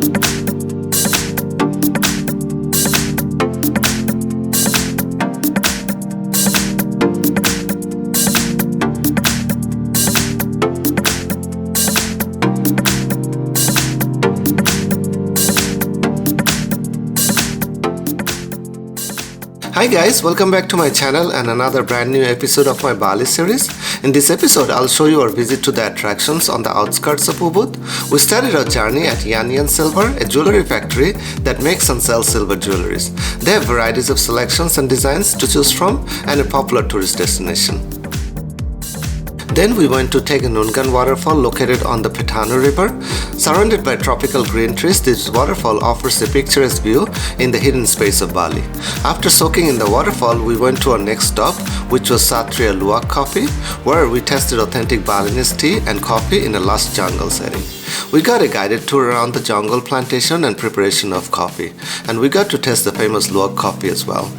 Hi guys, welcome back to my channel and another brand new episode of my Bali series. In this episode, I'll show you our visit to the attractions on the outskirts of Ubud. We started our journey at Silver, a jewelry factory that makes and sells silver jewelries. They have varieties of selections and designs to choose from and a popular tourist destination. Then we went to take a Nungan waterfall located on the Petanu River. Surrounded by tropical green trees, this waterfall offers a picturesque view in the hidden space of Bali. After soaking in the waterfall, we went to our next stop, which was Luwak Coffee, where we tested authentic Balinese tea and coffee in a lush jungle setting. We got a guided tour around the jungle plantation and preparation of coffee, and we got to taste the famous Luwak coffee as well.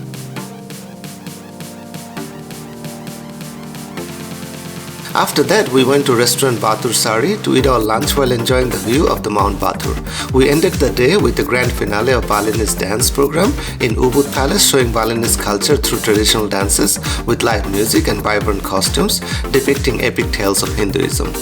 After that, we went to restaurant Batur Sari to eat our lunch while enjoying the view of the Mount Batur. We ended the day with the grand finale of Balinese dance program in Ubud Palace, showing Balinese culture through traditional dances with live music and vibrant costumes depicting epic tales of Hinduism.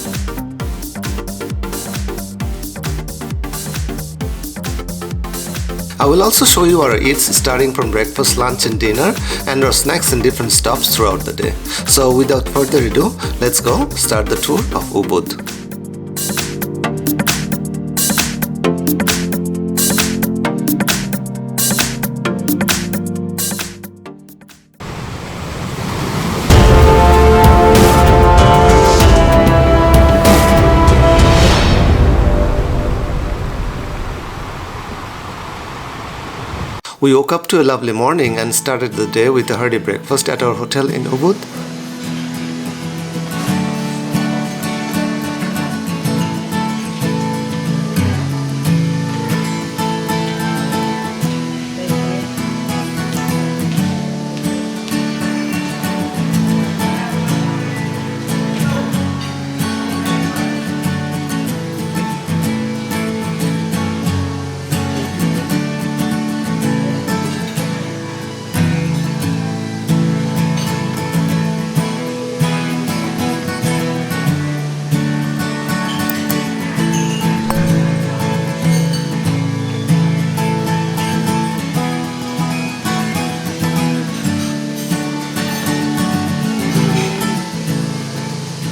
I will also show you our eats starting from breakfast, lunch and dinner and our snacks in different stops throughout the day. So without further ado, let's go start the tour of Ubud. We woke up to a lovely morning and started the day with a hearty breakfast at our hotel in Ubud.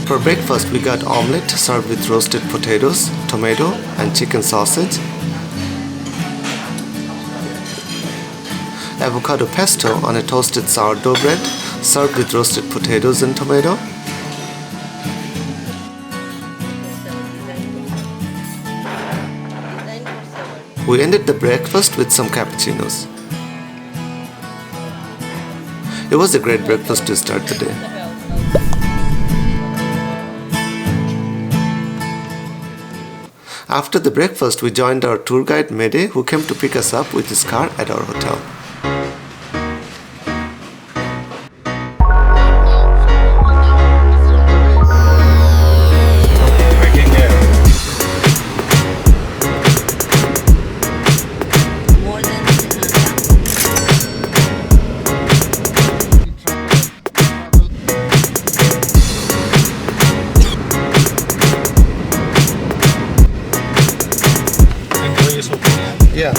For breakfast, we got omelette served with roasted potatoes, tomato and chicken sausage, avocado pesto on a toasted sourdough bread served with roasted potatoes and tomato, we ended the breakfast with some cappuccinos. It was a great breakfast to start the day. After the breakfast, we joined our tour guide Mede, who came to pick us up with his car at our hotel. Yeah.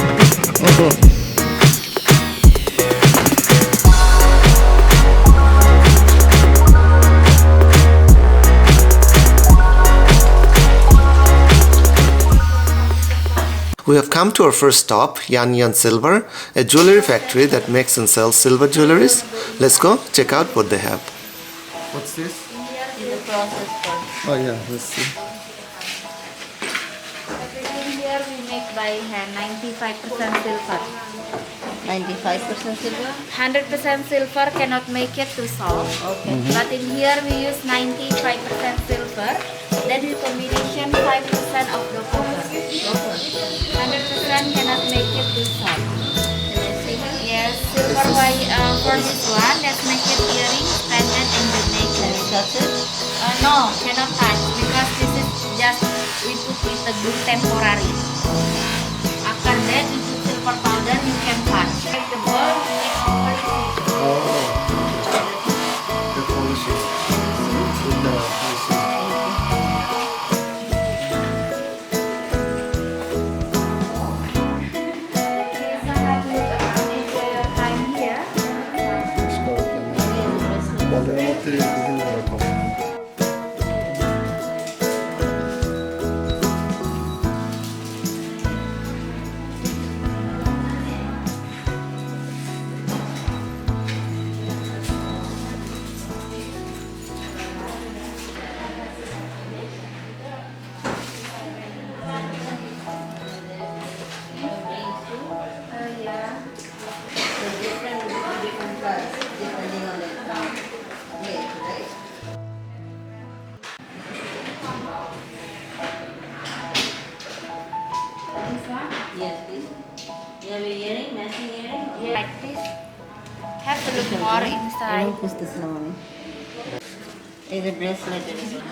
We have come to our first stop, Silver, a jewelry factory that makes and sells silver jewelries. Let's go check out what they have. What's this? Here is the process. Oh yeah, let's see. Here we make by hand 95% silver. 95% silver? 100% silver cannot make it too soft. Okay. But in here we use 95% silver. Then in combination 5% of the copper. 100% cannot make it too soft. Yes, silver for this one, let's make it earrings, pendant and the necklace. That's it? No, cannot touch because this is just we put with the glue temporary. Yes, please. You have a earring, matching earring? Yeah. Like this. Have to look more inside. Push this now, mommy. Is a bracelet as well.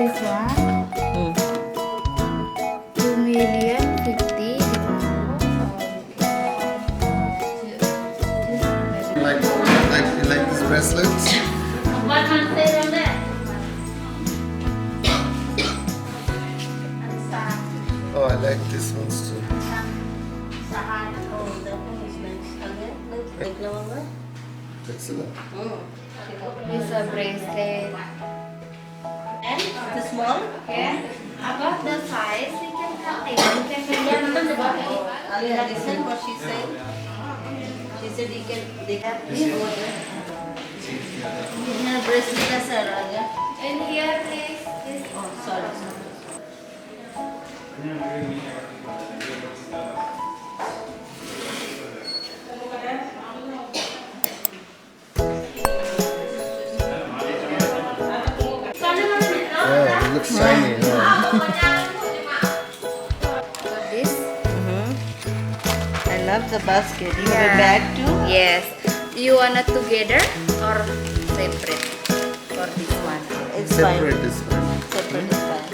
This one, 2,050,000. Like these bracelets? What one say on that? Oh, I like these ones too. Oh, that one is nice. Again, like lavanga. Excellent. This a bracelet. And the small? Okay. About the size, we can cut it. You can measure the body. Alia, listen what she said. She said they have this over there. Yeah, bracelet as well, Alia. And here, please. This. Oh, sorry. Oh, it looks shiny. This. I love the basket. You have a bag too? Yes. You want it together or separate for this one? It's Separate fine. this one. Separate is fine.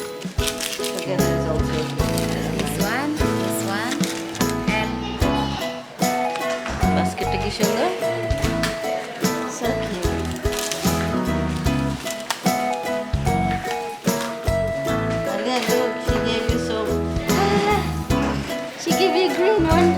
Together is also okay. This one, and Basket to shoulder. So cute. Alia, look, she gave you so. She gave you a green one.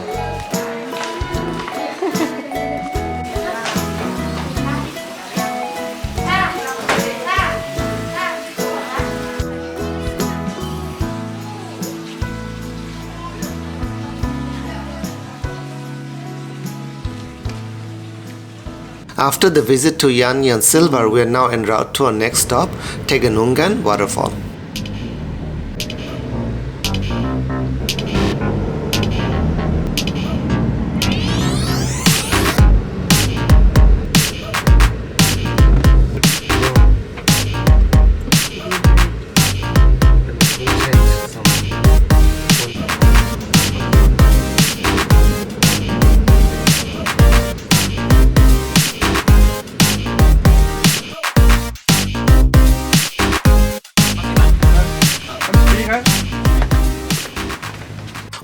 After the visit to Yanyan Silver, we are now en route to our next stop, Tegenungan Waterfall.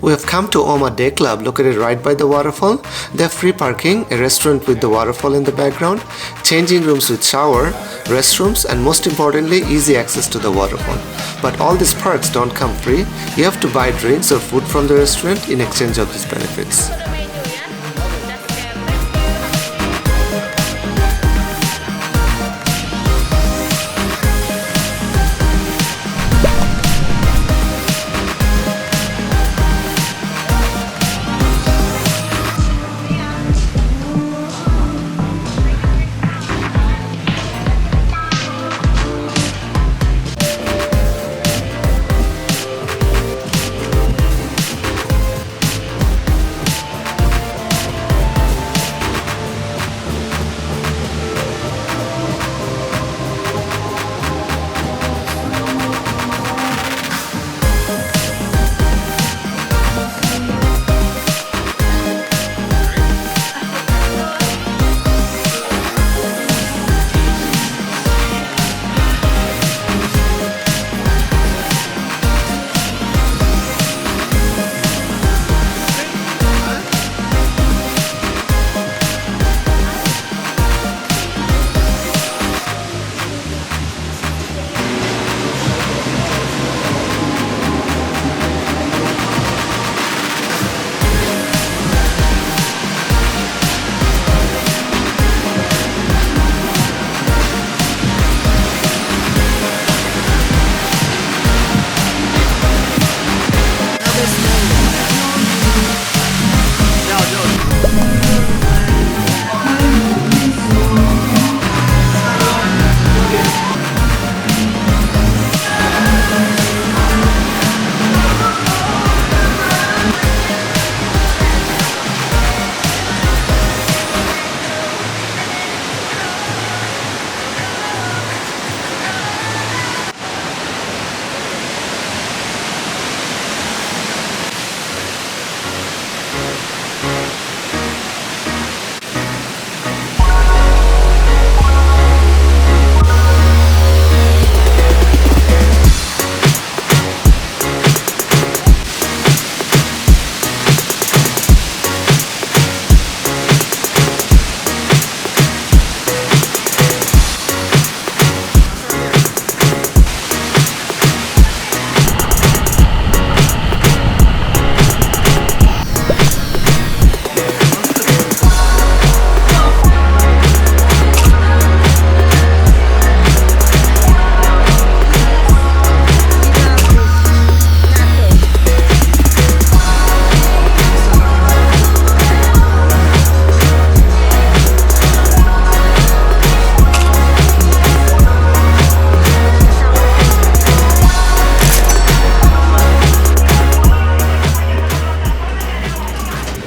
We have come to Oma Day Club, located right by the waterfall. They have free parking, a restaurant with the waterfall in the background, changing rooms with shower, restrooms, and most importantly, easy access to the waterfall. But all these perks don't come free. You have to buy drinks or food from the restaurant in exchange of these benefits.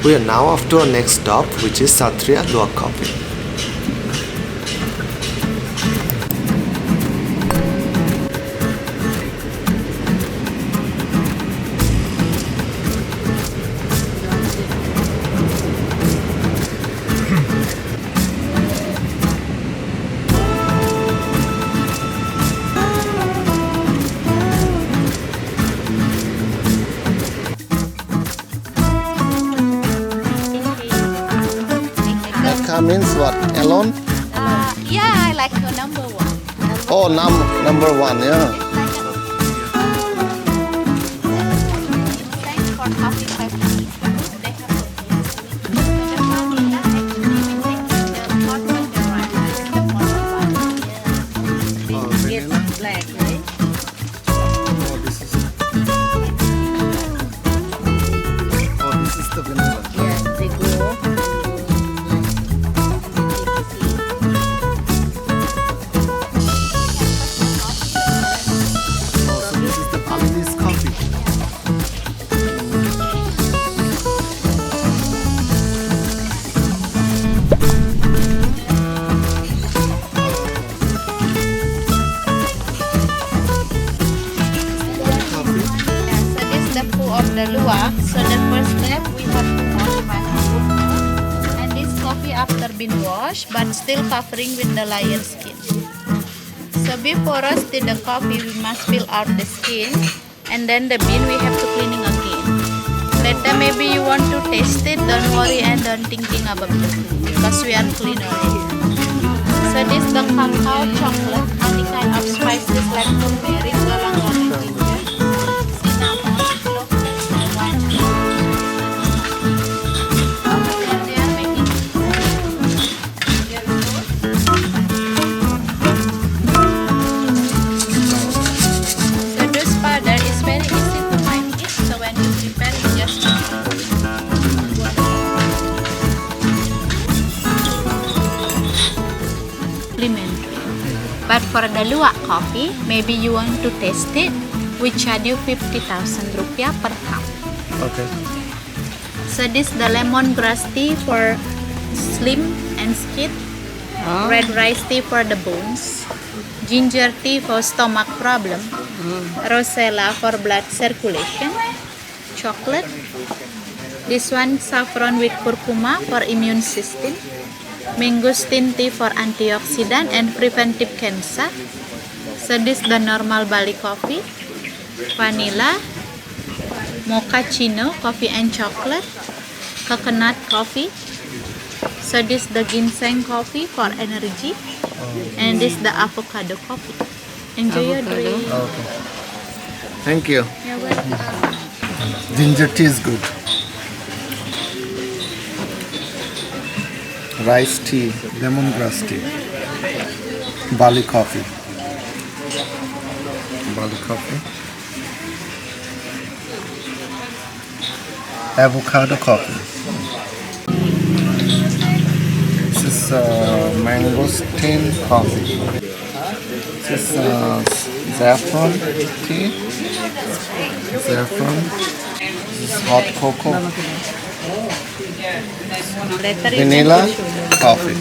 We are now off to our next stop, which is Luwak Coffee. Means what? Alone? Yeah, I like the number one. Oh, number one, yeah. Thanks for coffee 5 minutes. They have the vanilla actually we take the hot water right. The hot water. It's black, right? This is the vanilla. Yes, they go. So this is the Balinese coffee. So this is the Food of the Luwak. So the first step we have to wash my hand. And this coffee after been washed but still covering with the layer skin. So before roasting the coffee we must peel out the skin and then the bean we have to cleaning again. Later maybe you want to taste it, don't worry and don't thinking about the food because we are clean already. So this the cacao chocolate, any kind of spices like turmeric, galang-galang ginger, cinnamon, cloves, and white sugar. And they are making so this powder is very easy to make it. So when you prepare it, just complimentary. But for the Luwak coffee, maybe you want to taste it, we charge you 50,000 rupiah per cup. Okay. So this the lemongrass tea for slim and skin, red rice tea for the bones, ginger tea for stomach problem, rosella for blood circulation, chocolate. This one saffron with curcuma for immune system, mangosteen tea for antioxidant and preventive cancer. So this the normal Bali coffee, vanilla, mochaccino, coffee and chocolate, coconut coffee. So this the ginseng coffee for energy, and this the avocado coffee. Enjoy your drink. Okay. Thank you. You're welcome. Ginger tea is good. Rice tea, lemongrass tea, Bali coffee. Bali coffee. Avocado coffee. This is mangosteen coffee. This is saffron tea. Saffron. This is hot cocoa. Vanilla coffee.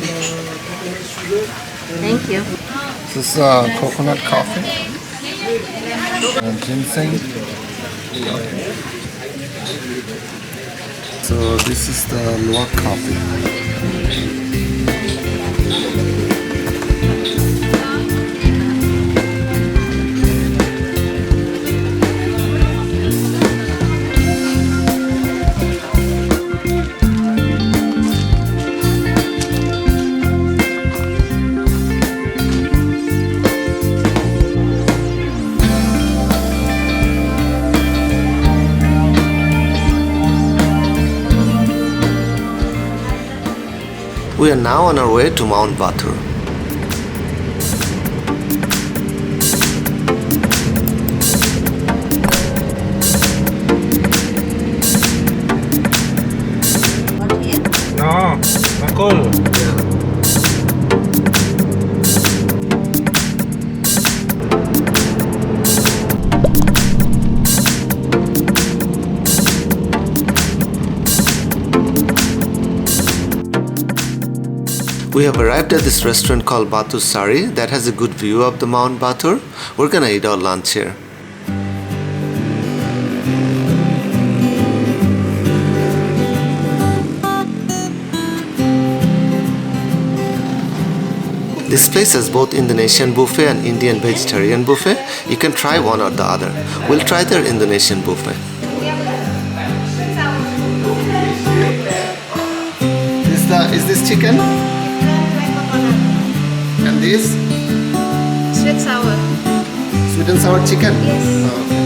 Thank you. This is coconut coffee. Ginseng. So this is the Luwak coffee. We are now on our way to Mount Batur. No, Makul. We have arrived at this restaurant called Batur Sari that has a good view of the Mount Batur. We're gonna eat our lunch here. This place has both Indonesian buffet and Indian vegetarian buffet. You can try one or the other. We'll try their Indonesian buffet. Is this chicken? And this? Sweet sour. Sweet and sour chicken? Yes. Oh, okay.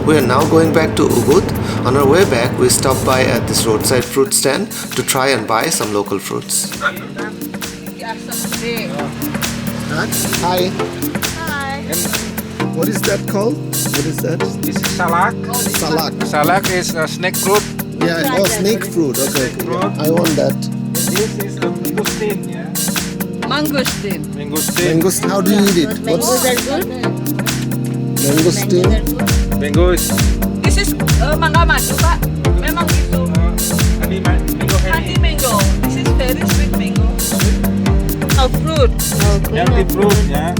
We are now going back to Ubud. On our way back, we stopped by at this roadside fruit stand to try and buy some local fruits. Hi. Hi. What is that called? What is that? This is salak. Salak. Salak is a snake fruit. Yeah, oh, snake fruit. Okay, fruit. I want that. This is a mangosteen, yeah. Mangosteen. Mangosteen. Mangosteen, how do you eat it? Mangoes are good. Mangosteen? Mangoes. This is mangga madu, Pak. Memang gitu. Honey mango. This is very sweet mango. Oh, fruit. Healthy fruit, yeah.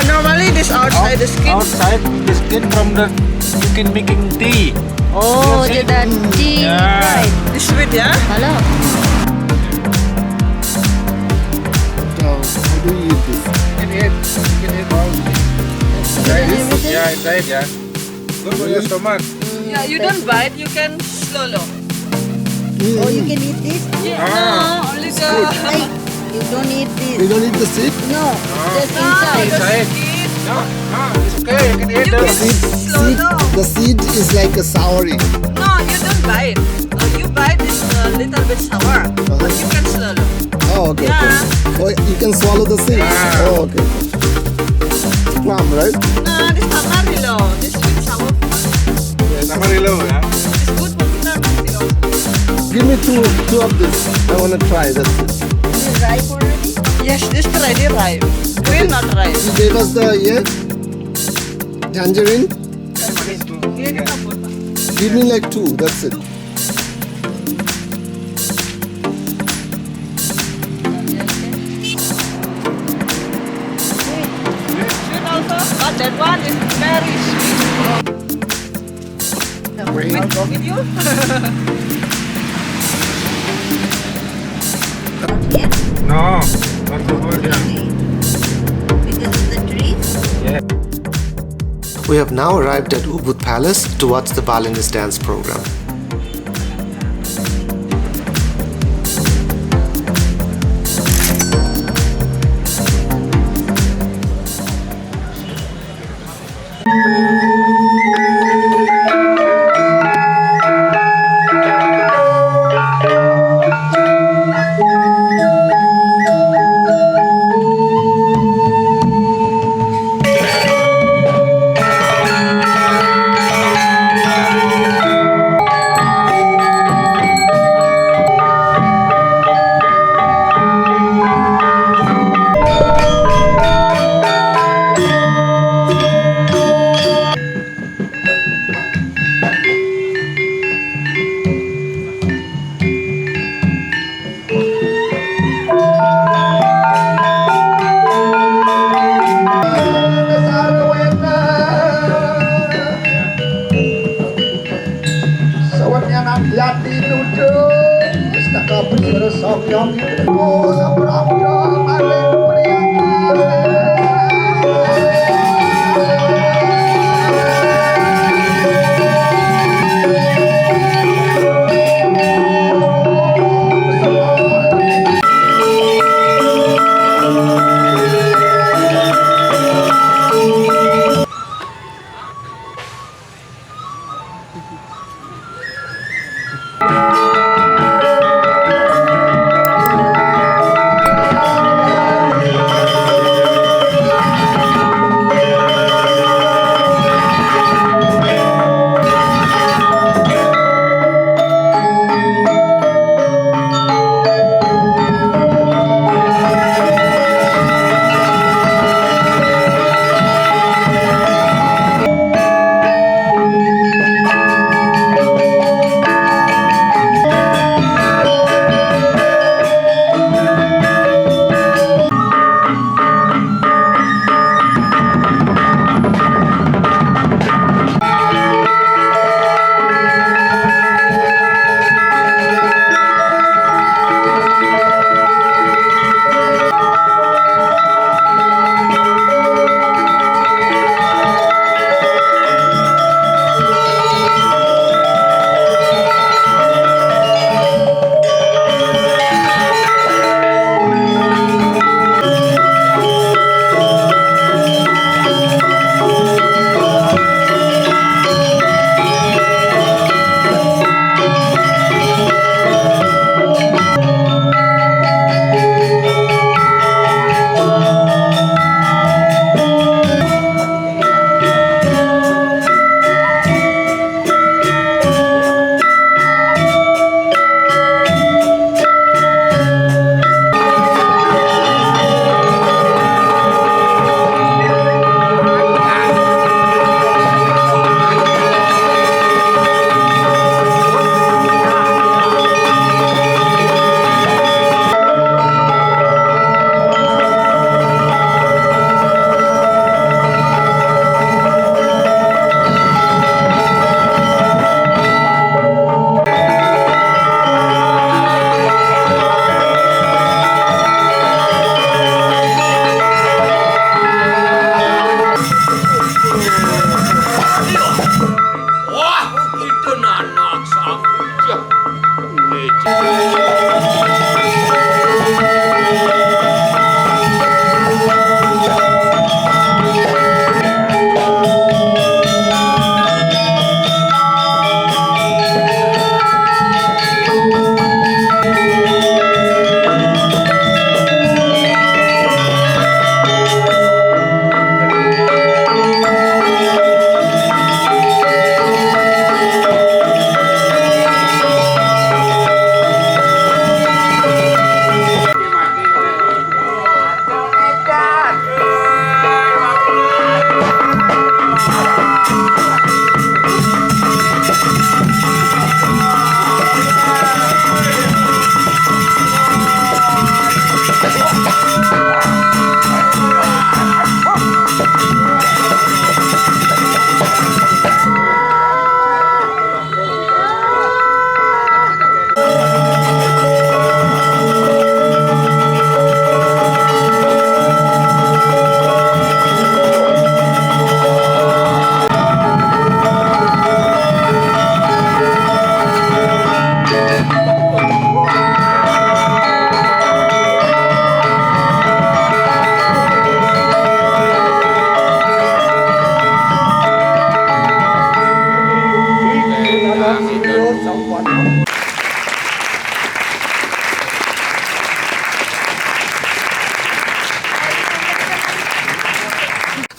Normally this outside the skin. Outside the skin from the you can making tea. Oh, You see? the tea. Yeah. Right. This sweet, yeah. Hello. How do you eat this? You can eat all. Yeah, inside, yeah. Good for your stomach. Yeah, you don't bite. You can swallow. Oh, you can eat this? Yeah. Ah. No, only the. Like, you don't eat You this. don't eat the seed? No, just No, inside. the Inside. skin. No, it's okay. You can eat You the can Seed, swallow. the seed is like a soury. No, you don't bite. You bite is a little bit sour, but you can swallow. Oh, okay. Yeah. Oh, you can swallow the seed. Yeah. Oh, okay. Plum, right? This tamarindo. This sweet sour. Amarillo, yeah. It's good for vitamin C also. Give me two of this. I want to try. That's it. Is it ripe already? Yes, this already ripe. Green not ripe. You gave us the tangerine. Ini kapur, Pak. Give me like two. That's it. Sweet also, but that one is very sweet. With you? No, not too good, yeah. Because of the trees? Yeah. We have now arrived at Ubud Palace to watch the Balinese dance program.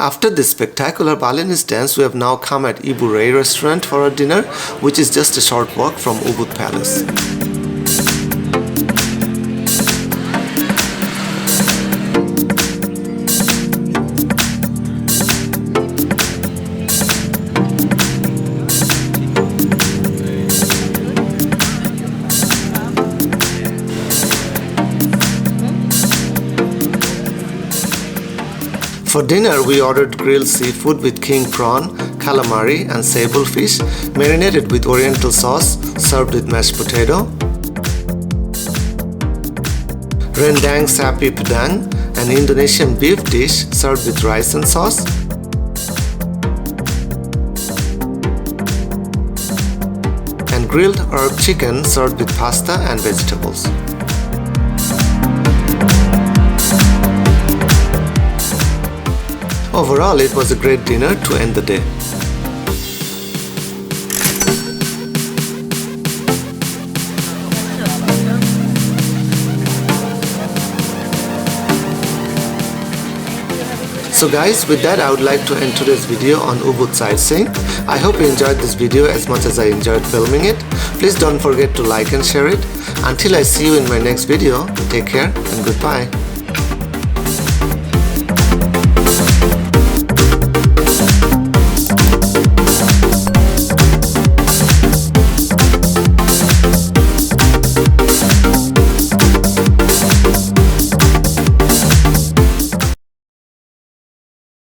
After this spectacular Balinese dance, we have now come at Ubud I restaurant for our dinner, which is just a short walk from Ubud Palace. For dinner, we ordered grilled seafood with king prawn, calamari and sable fish, marinated with oriental sauce, served with mashed potato. Rendang sapi pedang, an Indonesian beef dish served with rice and sauce. And grilled herb chicken served with pasta and vegetables. Overall, it was a great dinner to end the day. So guys, with that I would like to end today's video on Ubud sightseeing. I hope you enjoyed this video as much as I enjoyed filming it. Please don't forget to like and share it. Until I see you in my next video, take care and goodbye.